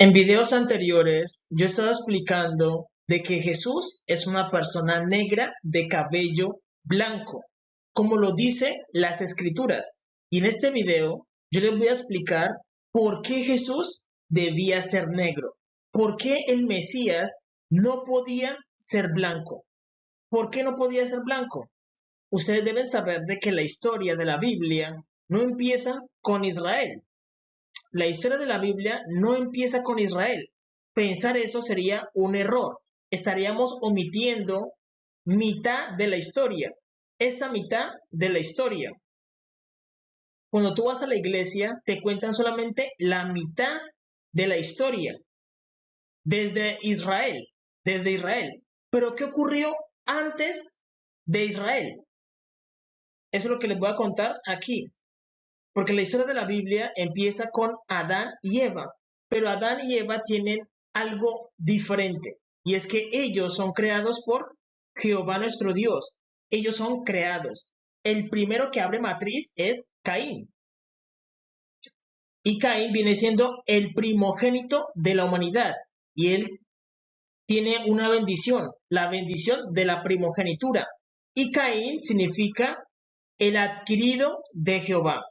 En videos anteriores yo estaba explicando de que Jesús es una persona negra de cabello blanco, como lo dice las escrituras. Y en este video yo les voy a explicar por qué Jesús debía ser negro, por qué el Mesías no podía ser blanco. ¿Por qué no podía ser blanco? Ustedes deben saber de que la historia de la Biblia no empieza con Israel. La historia de la Biblia no empieza con Israel. Pensar eso sería un error. Estaríamos omitiendo mitad de la historia. Esta mitad de la historia. Cuando tú vas a la iglesia, te cuentan solamente la mitad de la historia. Desde Israel. Desde Israel. Pero ¿qué ocurrió antes de Israel? Eso es lo que les voy a contar aquí. Porque la historia de la Biblia empieza con Adán y Eva, pero Adán y Eva tienen algo diferente, y es que ellos son creados por Jehová nuestro Dios. Ellos son creados. El primero que abre matriz es Caín, y Caín viene siendo el primogénito de la humanidad, y él tiene una bendición, la bendición de la primogenitura, y Caín significa el adquirido de Jehová.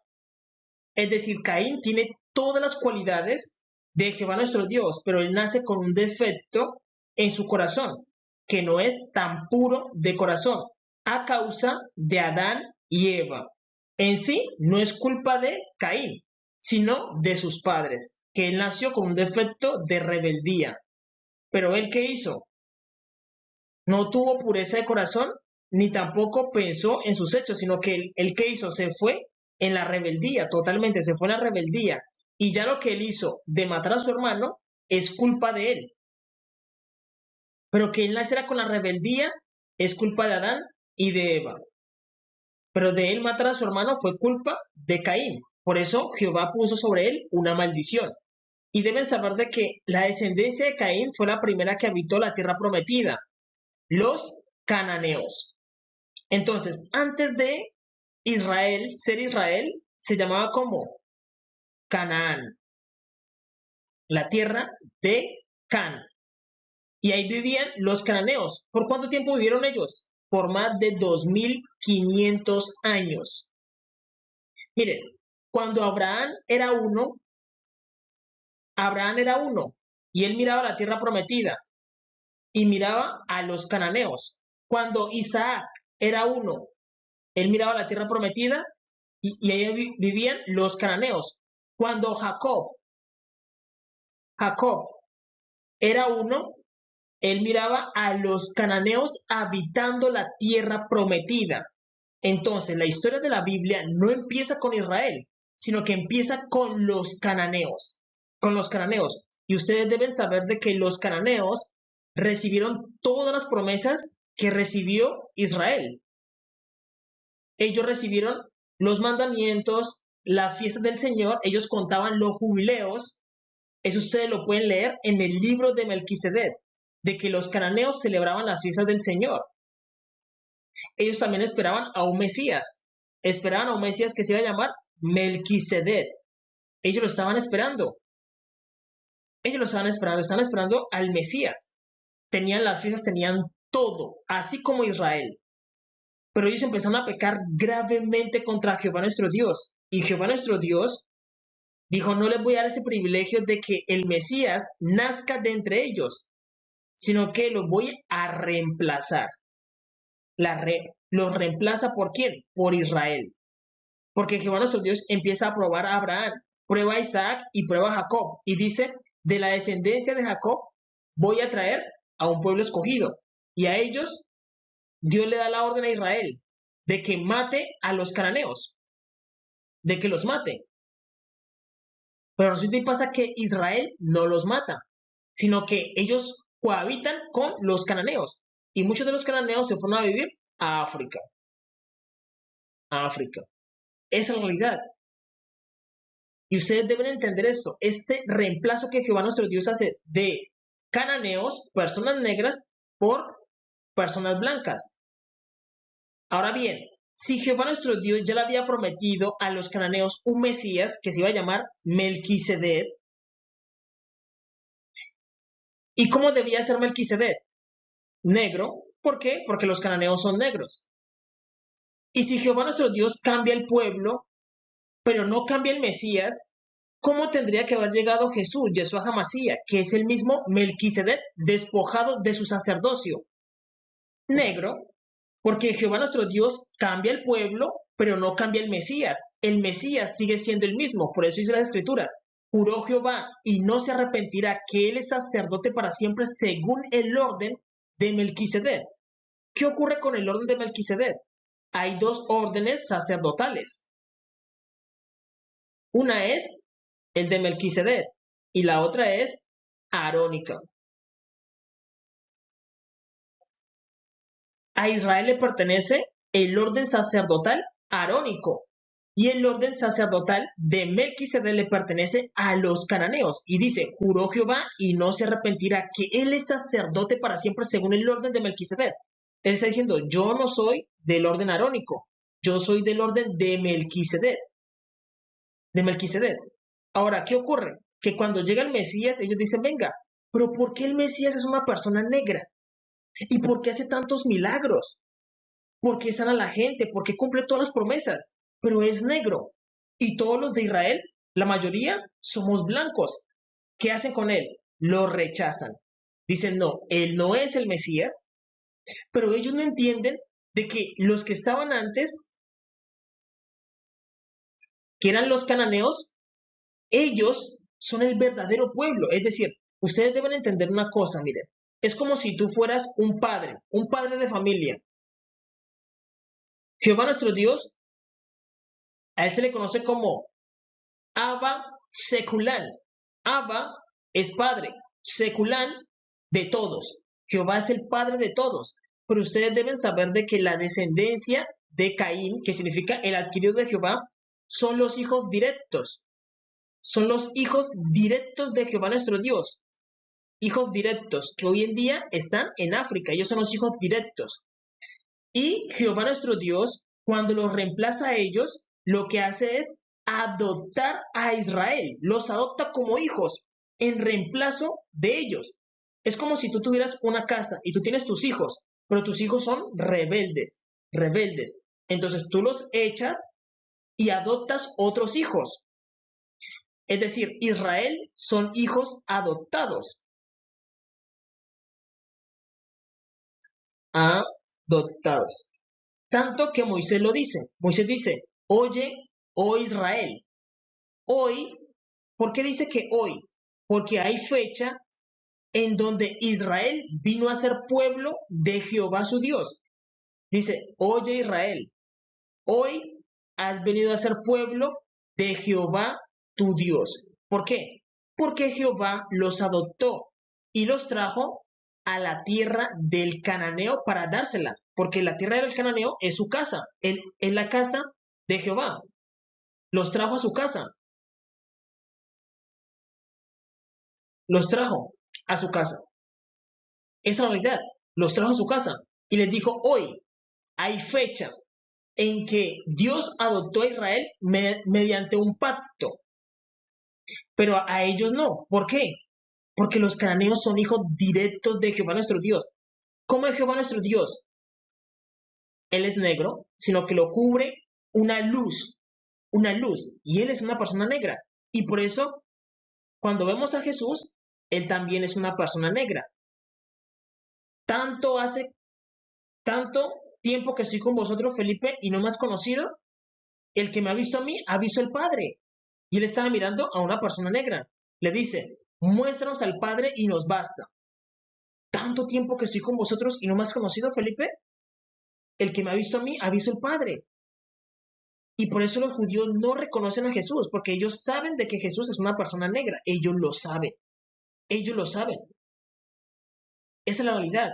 Es decir, Caín tiene todas las cualidades de Jehová nuestro Dios, pero él nace con un defecto en su corazón, que no es tan puro de corazón, a causa de Adán y Eva. En sí, no es culpa de Caín, sino de sus padres, que él nació con un defecto de rebeldía. Pero él, ¿qué hizo? No tuvo pureza de corazón, ni tampoco pensó en sus hechos, sino que él ¿qué hizo? Se fue en la rebeldía, totalmente, se fue en la rebeldía. Y ya lo que él hizo de matar a su hermano es culpa de él. Pero que él naciera con la rebeldía es culpa de Adán y de Eva. Pero de él matar a su hermano fue culpa de Caín. Por eso Jehová puso sobre él una maldición. Y deben saber de que la descendencia de Caín fue la primera que habitó la tierra prometida, los cananeos. Entonces, antes de Israel, ser Israel, se llamaba como Canaán, la tierra de Can. Y ahí vivían los cananeos. ¿Por cuánto tiempo vivieron ellos? Por más de 2500 años. Miren, cuando Abraham era uno, y él miraba la tierra prometida y miraba a los cananeos. Cuando Isaac era uno, él miraba la tierra prometida y ahí vivían los cananeos. Cuando Jacob era uno, él miraba a los cananeos habitando la tierra prometida. Entonces, la historia de la Biblia no empieza con Israel, sino que empieza con los cananeos. Con los cananeos. Y ustedes deben saber de que los cananeos recibieron todas las promesas que recibió Israel. Ellos recibieron los mandamientos, las fiestas del Señor, ellos contaban los jubileos. Eso ustedes lo pueden leer en el libro de Melquisedec, de que los cananeos celebraban las fiestas del Señor. Ellos también esperaban a un Mesías que se iba a llamar Melquisedec. Ellos lo estaban esperando, estaban esperando al Mesías. Tenían las fiestas, tenían todo, así como Israel. Pero ellos empezaron a pecar gravemente contra Jehová nuestro Dios. Y Jehová nuestro Dios dijo, no les voy a dar ese privilegio de que el Mesías nazca de entre ellos, sino que los voy a reemplazar. Los reemplaza ¿por quién? Por Israel. Porque Jehová nuestro Dios empieza a probar a Abraham, prueba a Isaac y prueba a Jacob. Y dice, de la descendencia de Jacob voy a traer a un pueblo escogido. Y a ellos Dios le da la orden a Israel de que mate a los cananeos, de que los mate. Pero resulta y pasa que Israel no los mata, sino que ellos cohabitan con los cananeos. Y muchos de los cananeos se fueron a vivir a África. A África. Esa es la realidad. Y ustedes deben entender esto. Este reemplazo que Jehová nuestro Dios hace de cananeos, personas negras, por personas blancas. Ahora bien, si Jehová nuestro Dios ya le había prometido a los cananeos un Mesías que se iba a llamar Melquisedec, ¿Y cómo debía ser Melquisedec? Negro. ¿Por qué? Porque los cananeos son negros. Y si Jehová nuestro Dios cambia el pueblo, pero no cambia el Mesías, ¿cómo tendría que haber llegado Jesús, Yeshua HaMashiach, que es el mismo Melquisedec despojado de su sacerdocio? Negro, porque Jehová nuestro Dios cambia el pueblo, pero no cambia el Mesías. El Mesías sigue siendo el mismo, por eso dice las Escrituras. Juró Jehová y no se arrepentirá que él es sacerdote para siempre según el orden de Melquisedec. ¿Qué ocurre con el orden de Melquisedec? Hay dos órdenes sacerdotales. Una es el de Melquisedec y la otra es arónica. A Israel le pertenece el orden sacerdotal arónico y el orden sacerdotal de Melquisedec le pertenece a los cananeos. Y dice, juró Jehová y no se arrepentirá que él es sacerdote para siempre según el orden de Melquisedec. Él está diciendo, yo no soy del orden arónico, yo soy del orden de Melquisedec. De Melquisedec. Ahora, ¿qué ocurre? Que cuando llega el Mesías, ellos dicen, venga, pero ¿por qué el Mesías es una persona negra? ¿Y por qué hace tantos milagros? ¿Por qué sana a la gente? ¿Por qué cumple todas las promesas? Pero es negro. Y todos los de Israel, la mayoría, somos blancos. ¿Qué hacen con él? Lo rechazan. Dicen, no, él no es el Mesías, pero ellos no entienden de que los que estaban antes, que eran los cananeos, ellos son el verdadero pueblo. Es decir, ustedes deben entender una cosa, miren. Es como si tú fueras un padre de familia. Jehová nuestro Dios, a él se le conoce como Abba Seculán. Abba es padre, Seculán de todos. Jehová es el padre de todos. Pero ustedes deben saber de que la descendencia de Caín, que significa el adquirido de Jehová, son los hijos directos. Son los hijos directos de Jehová nuestro Dios. Hijos directos que hoy en día están en África. Ellos son los hijos directos. Y Jehová nuestro Dios, cuando los reemplaza a ellos, lo que hace es adoptar a Israel. Los adopta como hijos en reemplazo de ellos. Es como si tú tuvieras una casa y tú tienes tus hijos, pero tus hijos son rebeldes, rebeldes. Entonces tú los echas y adoptas otros hijos. Es decir, Israel son hijos adoptados. Adoptados. Tanto que Moisés lo dice. Moisés dice, oye, oh Israel. Hoy, ¿por qué dice que hoy? Porque hay fecha en donde Israel vino a ser pueblo de Jehová su Dios. Dice, oye Israel, hoy has venido a ser pueblo de Jehová tu Dios. ¿Por qué? Porque Jehová los adoptó y los trajo a la tierra del cananeo para dársela, porque la tierra del cananeo es su casa, es la casa de Jehová. Los trajo a su casa. Los trajo a su casa. Esa realidad. Los trajo a su casa. Y les dijo, hoy hay fecha en que Dios adoptó a Israel mediante un pacto. Pero a ellos no. ¿Por qué? Porque los cananeos son hijos directos de Jehová nuestro Dios. ¿Cómo es Jehová nuestro Dios? Él es negro, sino que lo cubre una luz, y él es una persona negra. Y por eso, cuando vemos a Jesús, él también es una persona negra. Tanto tiempo que estoy con vosotros, Felipe, y no me has conocido. El que me ha visto a mí, ha visto al Padre. Y él estaba mirando a una persona negra. Le dice, muéstranos al Padre y nos basta. Tanto tiempo que estoy con vosotros y no me has conocido, Felipe. El que me ha visto a mí, ha visto al Padre. Y por eso los judíos no reconocen a Jesús, porque ellos saben de que Jesús es una persona negra. Ellos lo saben. Ellos lo saben. Esa es la realidad.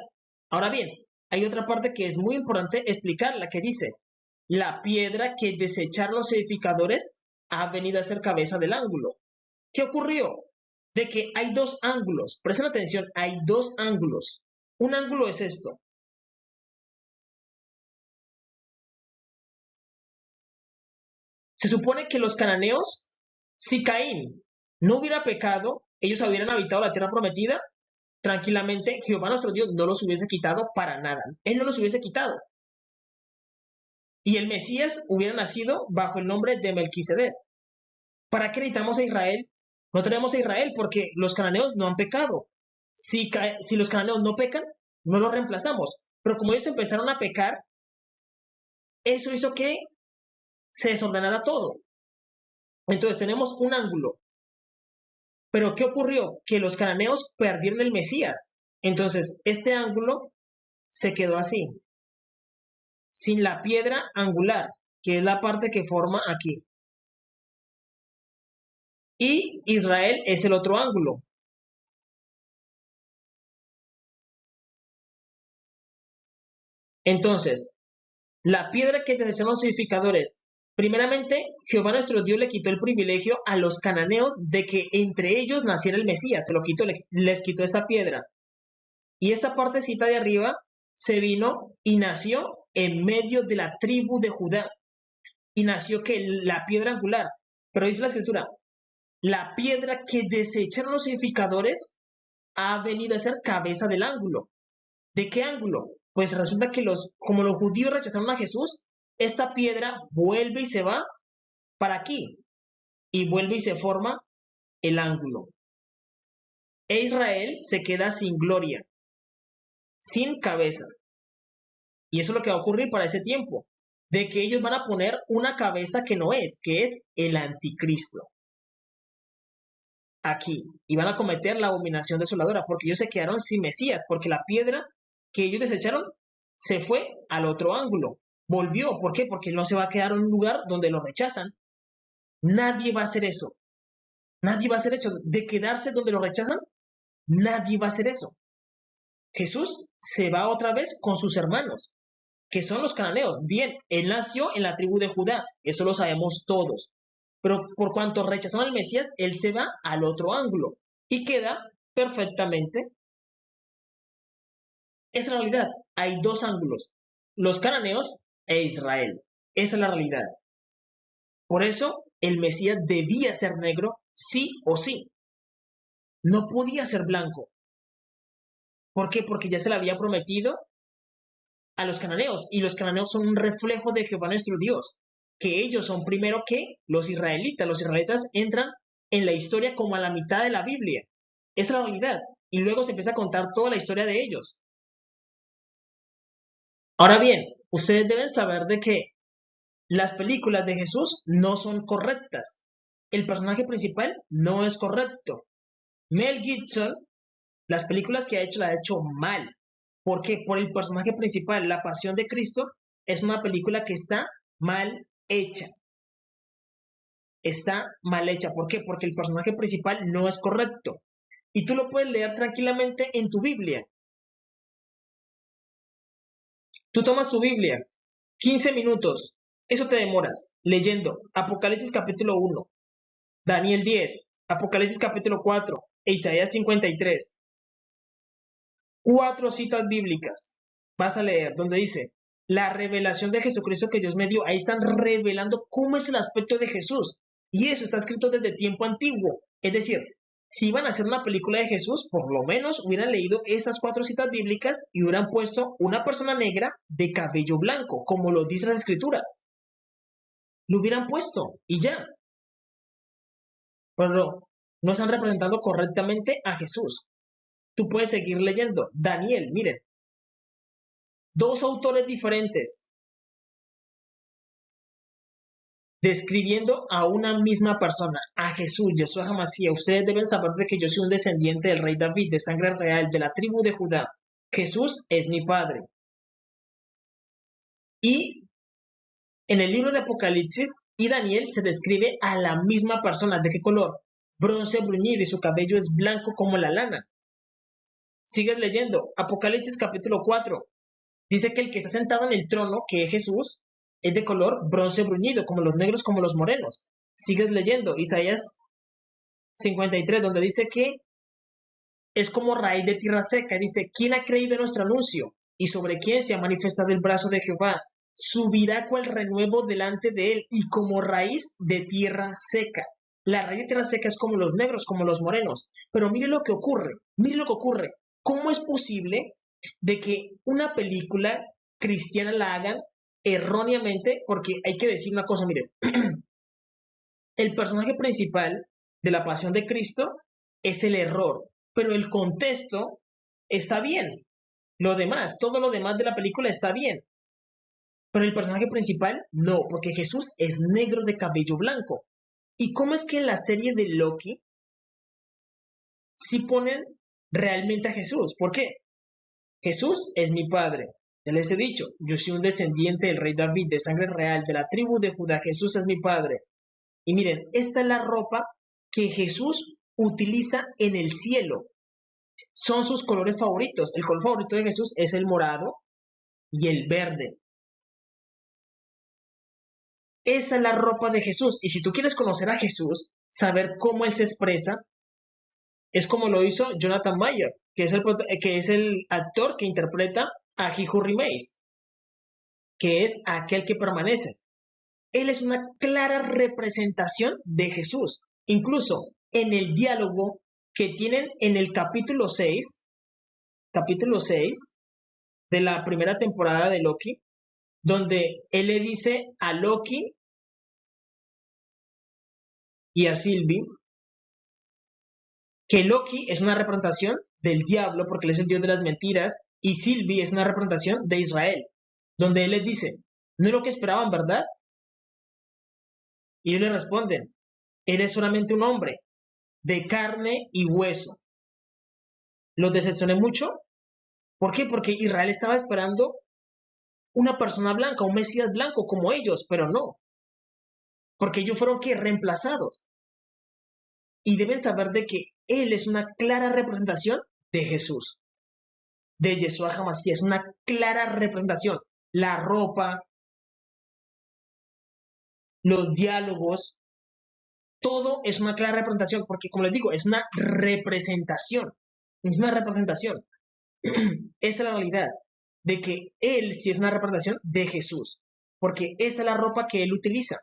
Ahora bien, hay otra parte que es muy importante explicarla, que dice, la piedra que desecharon los edificadores ha venido a ser cabeza del ángulo. ¿Qué ocurrió? De que hay dos ángulos. Presten atención, hay dos ángulos. Un ángulo es esto. Se supone que los cananeos, si Caín no hubiera pecado, ellos hubieran habitado la tierra prometida. tranquilamente Jehová nuestro Dios no los hubiese quitado para nada. Él no los hubiese quitado. Y el Mesías hubiera nacido bajo el nombre de Melquisedec. ¿Para qué necesitamos a Israel? No tenemos a Israel porque los cananeos no han pecado. Si los cananeos no pecan, no los reemplazamos. Pero como ellos empezaron a pecar, eso hizo que se desordenara todo. Entonces tenemos un ángulo. Pero ¿qué ocurrió? Que los cananeos perdieron el Mesías. Entonces este ángulo se quedó así, sin la piedra angular, que es la parte que forma aquí. Y Israel es el otro ángulo. Entonces, la piedra que desechan los edificadores. Primeramente, Jehová nuestro Dios le quitó el privilegio a los cananeos de que entre ellos naciera el Mesías. Se lo quitó, les quitó esta piedra. Y esta partecita de arriba se vino y nació en medio de la tribu de Judá. Y nació que la piedra angular. Pero dice la escritura, la piedra que desecharon los edificadores ha venido a ser cabeza del ángulo. ¿De qué ángulo? Pues resulta que como los judíos rechazaron a Jesús, esta piedra vuelve y se va para aquí y vuelve y se forma el ángulo. E Israel se queda sin gloria, sin cabeza. Y eso es lo que va a ocurrir para ese tiempo, de que ellos van a poner una cabeza que no es, que es el anticristo. Aquí, y van a cometer la abominación desoladora, porque ellos se quedaron sin Mesías, porque la piedra que ellos desecharon se fue al otro ángulo, volvió. ¿Por qué? Porque no se va a quedar en un lugar donde lo rechazan. Nadie va a hacer eso. Nadie va a hacer eso. De quedarse donde lo rechazan, nadie va a hacer eso. Jesús se va otra vez con sus hermanos, que son los cananeos. Bien, él nació en la tribu de Judá, eso lo sabemos todos. Pero por cuanto rechazaron al Mesías, él se va al otro ángulo y queda perfectamente. Esa es la realidad. Hay dos ángulos, los cananeos e Israel. Esa es la realidad. Por eso el Mesías debía ser negro sí o sí. No podía ser blanco. ¿Por qué? Porque ya se le había prometido a los cananeos, y los cananeos son un reflejo de Jehová nuestro Dios, que ellos son primero que los israelitas. Los israelitas entran en la historia como a la mitad de la Biblia. Esa es la realidad. Y luego se empieza a contar toda la historia de ellos. Ahora bien, ustedes deben saber de que las películas de Jesús no son correctas. El personaje principal no es correcto. Mel Gibson, las películas que las ha hecho mal. ¿Por qué? Por el personaje principal. La Pasión de Cristo es una película que está mal hecha. Está mal hecha. ¿Por qué? Porque el personaje principal no es correcto. Y tú lo puedes leer tranquilamente en tu Biblia. Tú tomas tu Biblia, 15 minutos. Eso te demoras leyendo Apocalipsis capítulo 1, Daniel 10, Apocalipsis capítulo 4 e Isaías 53. 4 citas bíblicas vas a leer donde dice la revelación de Jesucristo que Dios me dio. Ahí están revelando cómo es el aspecto de Jesús. Y eso está escrito desde tiempo antiguo. Es decir, si iban a hacer una película de Jesús, por lo menos hubieran leído estas 4 citas bíblicas y hubieran puesto una persona negra de cabello blanco, como lo dicen las escrituras. Lo hubieran puesto y ya. Pero no están representando correctamente a Jesús. Tú puedes seguir leyendo. Daniel, miren. 2 autores diferentes describiendo a una misma persona, a Jesús, Yeshua HaMashiach. Ustedes deben saber de que yo soy un descendiente del rey David, de sangre real, de la tribu de Judá. Jesús es mi padre. Y en el libro de Apocalipsis y Daniel se describe a la misma persona. ¿De qué color? Bronce bruñido, y su cabello es blanco como la lana. Sigues leyendo. Apocalipsis capítulo 4. Dice que el que está sentado en el trono, que es Jesús, es de color bronce bruñido, como los negros, como los morenos. Sigues leyendo Isaías 53, donde dice que es como raíz de tierra seca. Dice, ¿quién ha creído en nuestro anuncio? ¿Y sobre quién se ha manifestado el brazo de Jehová? Subirá cual renuevo delante de él, y como raíz de tierra seca. La raíz de tierra seca es como los negros, como los morenos. Pero mire lo que ocurre, mire lo que ocurre. ¿cómo es posible de que una película cristiana la hagan erróneamente? Porque hay que decir una cosa, miren, el personaje principal de la Pasión de Cristo es el error, pero el contexto está bien. Lo demás, todo lo demás de la película está bien, pero el personaje principal no, porque Jesús es negro de cabello blanco. ¿Y cómo es que en la serie de Loki sí ponen realmente a Jesús? ¿Por qué? Jesús es mi padre. Ya les he dicho, yo soy un descendiente del rey David, de sangre real, de la tribu de Judá. Jesús es mi padre. Y miren, esta es la ropa que Jesús utiliza en el cielo. Son sus colores favoritos. El color favorito de Jesús es el morado y el verde. Esa es la ropa de Jesús. Y si tú quieres conocer a Jesús, saber cómo Él se expresa, es como lo hizo Jonathan Mayer, que es el actor que interpreta a He Who Remains, que es aquel que permanece. Él es una clara representación de Jesús. Incluso en el diálogo que tienen en el capítulo 6 de la primera temporada de Loki, donde él le dice a Loki y a Sylvie que Loki es una representación del diablo porque él es el dios de las mentiras y Sylvie es una representación de Israel, donde él les dice, ¿no es lo que esperaban, verdad? Y ellos le responden, eres solamente un hombre de carne y hueso. ¿Los decepcioné mucho? ¿Por qué? Porque Israel estaba esperando una persona blanca, un Mesías blanco como ellos, pero no, porque ellos fueron ¿qué? Reemplazados. Y deben saber de que Él es una clara representación de Jesús, de Yeshua HaMashiach, es una clara representación. La ropa, los diálogos, todo es una clara representación, porque como les digo, es una representación, es una representación. Esa es la realidad, de que Él sí es una representación de Jesús, porque esa es la ropa que Él utiliza.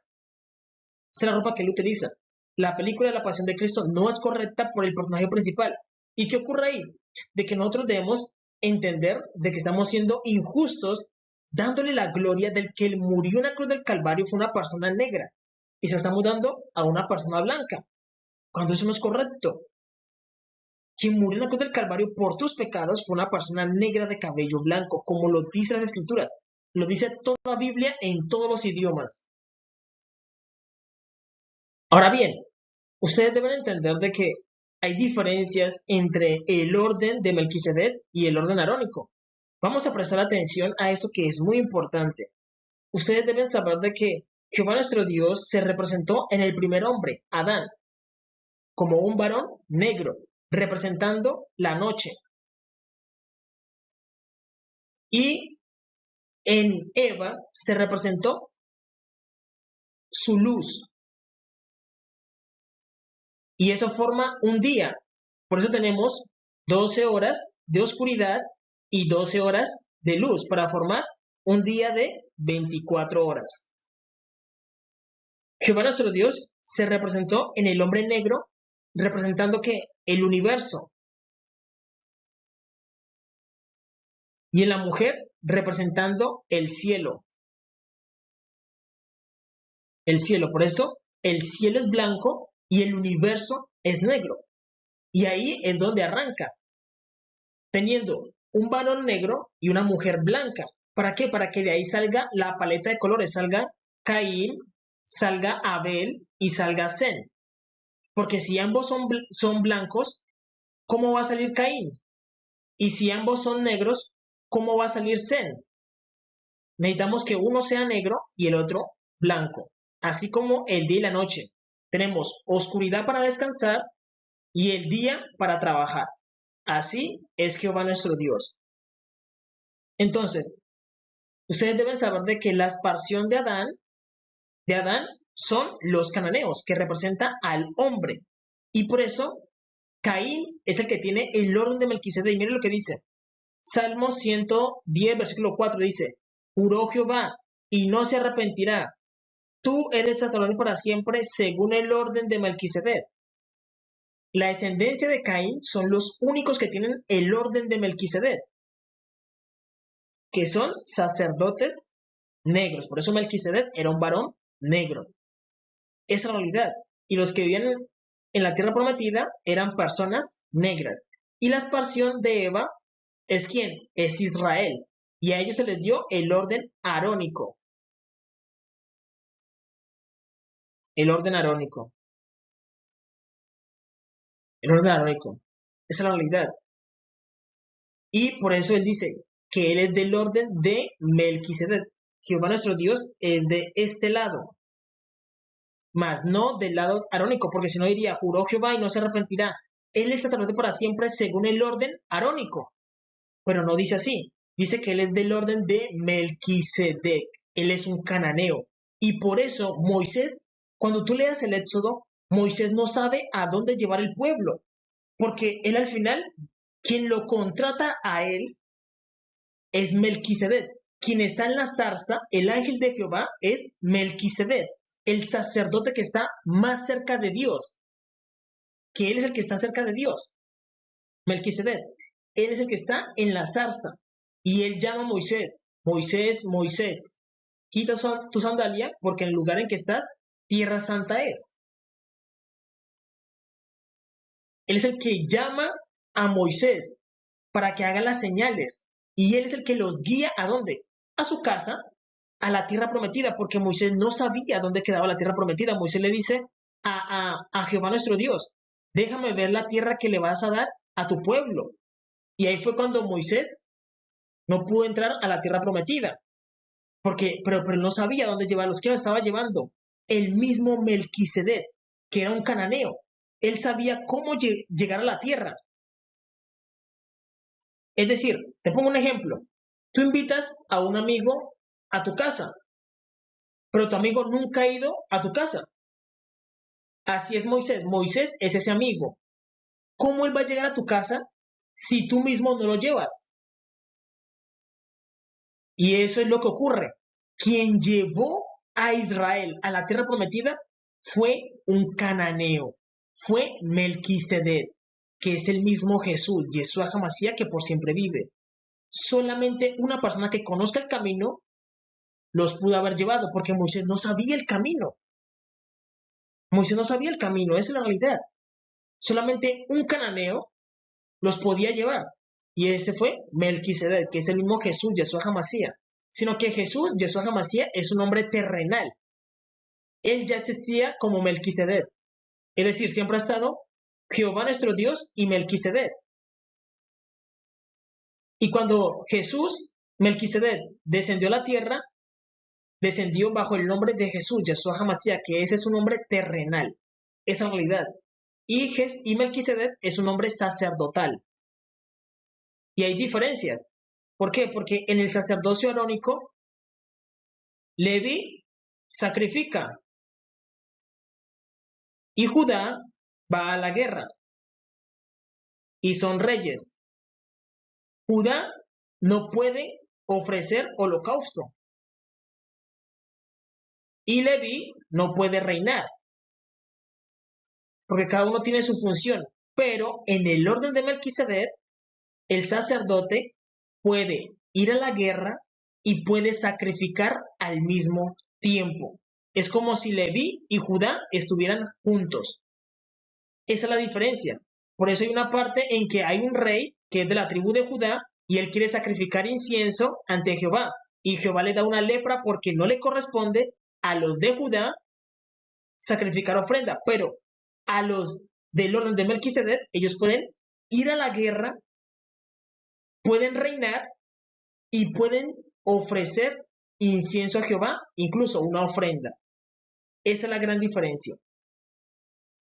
Esa es la ropa que Él utiliza. La película de la Pasión de Cristo no es correcta por el personaje principal. ¿Y qué ocurre ahí? De que nosotros debemos entender de que estamos siendo injustos dándole la gloria del que Él murió en la cruz del Calvario fue una persona negra y se estamos dando a una persona blanca, cuando eso no es correcto. Quien murió en la cruz del Calvario por tus pecados fue una persona negra de cabello blanco, como lo dice las Escrituras. Lo dice toda la Biblia en todos los idiomas. Ahora bien, ustedes deben entender de que hay diferencias entre el orden de Melquisedec y el orden arónico. Vamos a prestar atención a eso que es muy importante. Ustedes deben saber de que Jehová nuestro Dios se representó en el primer hombre, Adán, como un varón negro, representando la noche. Y en Eva se representó su luz. Y eso forma un día. Por eso tenemos 12 horas de oscuridad y 12 horas de luz para formar un día de 24 horas. Jehová nuestro Dios se representó en el hombre negro, representando que el universo, y en la mujer representando el cielo. El cielo, por eso el cielo es blanco y el universo es negro. Y ahí es donde arranca, teniendo un varón negro y una mujer blanca. ¿Para qué? Para que de ahí salga la paleta de colores, salga Caín, salga Abel y salga Zen. Porque si ambos son blancos, ¿cómo va a salir Caín? Y si ambos son negros, ¿cómo va a salir Zen? Necesitamos que uno sea negro y el otro blanco. Así como el día y la noche. Tenemos oscuridad para descansar y el día para trabajar. Así es Jehová nuestro Dios. Entonces, ustedes deben saber de que la expansión de Adán son los cananeos, que representan al hombre. Y por eso, Caín es el que tiene el orden de Melquisedec. Y miren lo que dice. Salmo 110, versículo 4 dice, juró Jehová y no se arrepentirá. Tú eres sacerdote para siempre según el orden de Melquisedec. La descendencia de Caín son los únicos que tienen el orden de Melquisedec, que son sacerdotes negros. Por eso Melquisedec era un varón negro. Esa es la realidad. Y los que vivían en la tierra prometida eran personas negras. Y la expansión de Eva es ¿quién? Es Israel. Y a ellos se les dio el orden arónico. El orden arónico. El orden arónico. Esa es la realidad. Y por eso él dice que él es del orden de Melquisedec. Jehová nuestro Dios es de este lado, más no del lado arónico, porque si no diría, juró Jehová y no se arrepentirá. Él es sacerdote para siempre según el orden arónico. Pero no dice así. Dice que él es del orden de Melquisedec. Él es un cananeo. Y por eso Moisés, cuando tú leas el Éxodo, Moisés no sabe a dónde llevar el pueblo. Porque él al final, quien lo contrata a él es Melquisedec. Quien está en la zarza, el ángel de Jehová, es Melquisedec, el sacerdote que está más cerca de Dios. Que él es el que está cerca de Dios. Melquisedec. Él es el que está en la zarza. Y él llama a Moisés. Moisés, Moisés, quita tu sandalia porque en el lugar en que estás, tierra santa es. Él es el que llama a Moisés para que haga las señales. Y él es el que los guía ¿a dónde? A su casa, a la tierra prometida, porque Moisés no sabía dónde quedaba la tierra prometida. Moisés le dice a Jehová nuestro Dios, déjame ver la tierra que le vas a dar a tu pueblo. Y ahí fue cuando Moisés no pudo entrar a la tierra prometida, pero no sabía dónde llevarlos. ¿Quién lo estaba llevando? El mismo Melquisedec, que era un cananeo. Él sabía cómo llegar a la tierra. Es decir, te pongo un ejemplo. Tú invitas a un amigo a tu casa, pero tu amigo nunca ha ido a tu casa. Así es Moisés. Moisés es ese amigo. ¿Cómo él va a llegar a tu casa si tú mismo no lo llevas? Y eso es lo que ocurre. Quien llevó a Israel a la tierra prometida fue un cananeo, fue Melquisedec, que es el mismo Jesús, Yeshua HaMashiach, que por siempre vive. Solamente una persona que conozca el camino los pudo haber llevado, porque Moisés no sabía el camino. Moisés no sabía el camino, esa es la realidad. Solamente un cananeo los podía llevar. Y ese fue Melquisedec, que es el mismo Jesús, Yeshua HaMashiach. Sino que Jesús, Yeshua HaMashiach, es un hombre terrenal. Él ya existía como Melquisedec. Es decir, siempre ha estado Jehová nuestro Dios y Melquisedec. Y cuando Jesús, Melquisedec, descendió a la tierra, descendió bajo el nombre de Jesús, Yeshua HaMashiach, que ese es un hombre terrenal. Esa realidad. Y Melquisedec es un hombre sacerdotal. Y hay diferencias. ¿Por qué? Porque en el sacerdocio arónico, Leví sacrifica y Judá va a la guerra y son reyes. Judá no puede ofrecer holocausto y Leví no puede reinar porque cada uno tiene su función. Pero en el orden de Melquisedec, el sacerdote puede ir a la guerra y puede sacrificar al mismo tiempo. Es como si Leví y Judá estuvieran juntos. Esa es la diferencia. Por eso hay una parte en que hay un rey que es de la tribu de Judá y él quiere sacrificar incienso ante Jehová. Y Jehová le da una lepra porque no le corresponde a los de Judá sacrificar ofrenda. Pero a los del orden de Melquisedec, ellos pueden ir a la guerra, pueden reinar y pueden ofrecer incienso a Jehová, incluso una ofrenda. Esa es la gran diferencia.